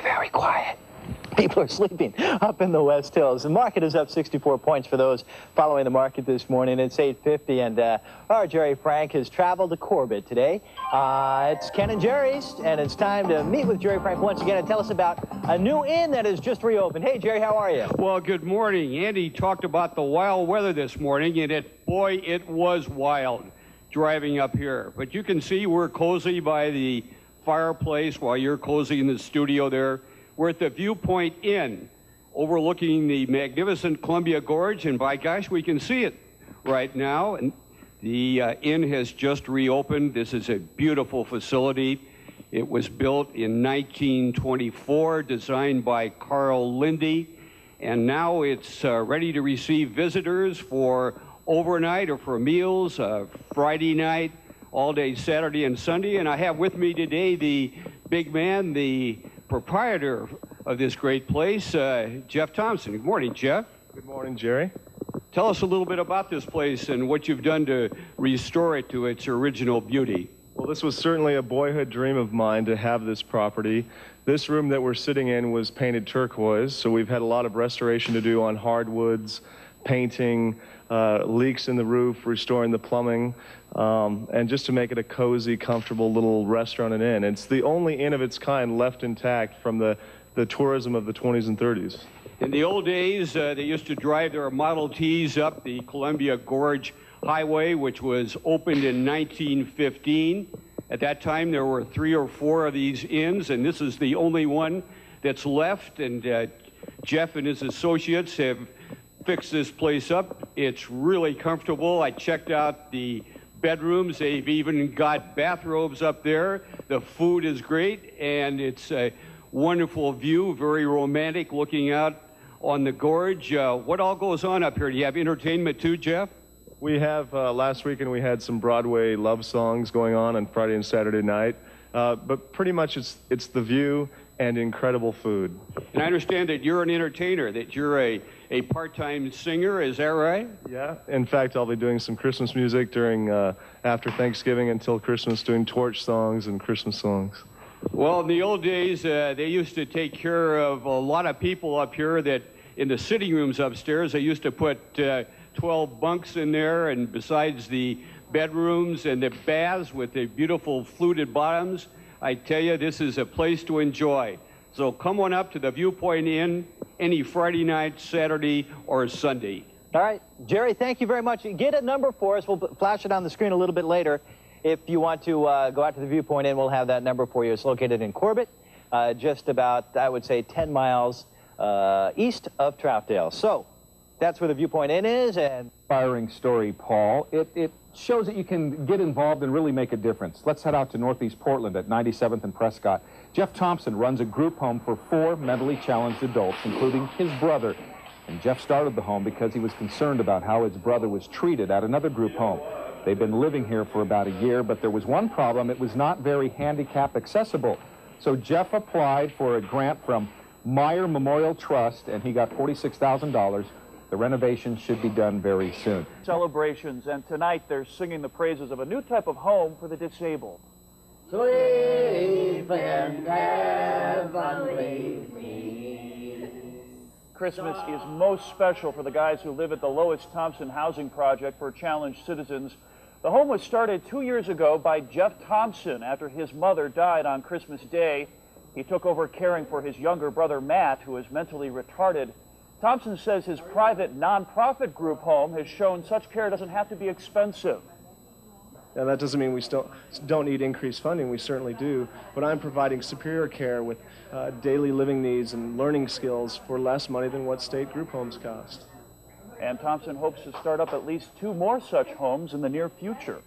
very, very quiet. People are sleeping up in the West Hills. The market is up 64 points for those following the market this morning. It's 8:50, and our Jerry Frank has traveled to Corbett today. It's Ken and Jerry's, and it's time to meet with Jerry Frank once again and tell us about a new inn that has just reopened. Hey, Jerry, how are you? Well, good morning. Andy talked about the wild weather this morning, and boy, it was wild driving up here. But you can see we're cozy by the fireplace while you're cozy in the studio there. We're at the Viewpoint Inn, overlooking the magnificent Columbia Gorge, and by gosh, we can see it right now. And the inn has just reopened. This is a beautiful facility. It was built in 1924, designed by Carl Lindy, and now it's ready to receive visitors for overnight or for meals, Friday night, all day Saturday and Sunday. And I have with me today the big man, the proprietor of this great place, Jeff Thompson. Good morning, Jeff. Good morning, Jerry. Tell us a little bit about this place and what you've done to restore it to its original beauty. Well, this was certainly a boyhood dream of mine to have this property. This room that we're sitting in was painted turquoise, so we've had a lot of restoration to do on hardwoods, painting, leaks in the roof, restoring the plumbing, and just to make it a cozy, comfortable little restaurant and inn. It's the only inn of its kind left intact from the tourism of the 20s and 30s. In the old days, they used to drive their Model Ts up the Columbia Gorge Highway, which was opened in 1915. At that time, there were 3 or 4 of these inns, and this is the only one that's left. And Jeff and his associates have fixed this place up. It's really comfortable. I checked out the bedrooms. They've even got bathrobes up there. The food is great, and it's a wonderful view, very romantic, looking out on the gorge. What all goes on up here? Do you have entertainment too, Jeff? We have, last weekend we had some Broadway love songs going on Friday and Saturday night, but pretty much it's the view and incredible food. And I understand that you're an entertainer, that you're a part-time singer, is that right? Yeah, in fact, I'll be doing some Christmas music during, after Thanksgiving until Christmas, doing torch songs and Christmas songs. Well, in the old days, they used to take care of a lot of people up here that in the sitting rooms upstairs, they used to put 12 bunks in there, and besides the bedrooms and the baths with the beautiful fluted bottoms, I tell you, this is a place to enjoy. So come on up to the Viewpoint Inn any Friday night, Saturday, or Sunday. All right, Jerry, thank you very much. Get a number for us. We'll flash it on the screen a little bit later. If you want to go out to the Viewpoint Inn, we'll have that number for you. It's located in Corbett, just about, I would say, 10 miles east of Troutdale. So that's where the Viewpoint Inn is. And inspiring story, Paul. It shows that you can get involved and really make a difference. Let's head out to Northeast Portland at 97th and Prescott. Jeff Thompson runs a group home for 4 mentally challenged adults, including his brother. And Jeff started the home because he was concerned about how his brother was treated at another group home. They've been living here for about a year, but there was one problem. It was not very handicap accessible. So Jeff applied for a grant from Meyer Memorial Trust, and he got $46,000. The renovation should be done very soon. Celebrations, and tonight they're singing the praises of a new type of home for the disabled. Sleep in heavenly peace. Christmas is most special for the guys who live at the Lois Thompson Housing Project for challenged citizens. The home was started 2 years ago by Jeff Thompson after his mother died on Christmas Day. He took over caring for his younger brother, Matt, who is mentally retarded. Thompson says his private nonprofit group home has shown such care doesn't have to be expensive. Now, that doesn't mean we still don't need increased funding. We certainly do. But I'm providing superior care with daily living needs and learning skills for less money than what state group homes cost. And Thompson hopes to start up at least 2 more such homes in the near future.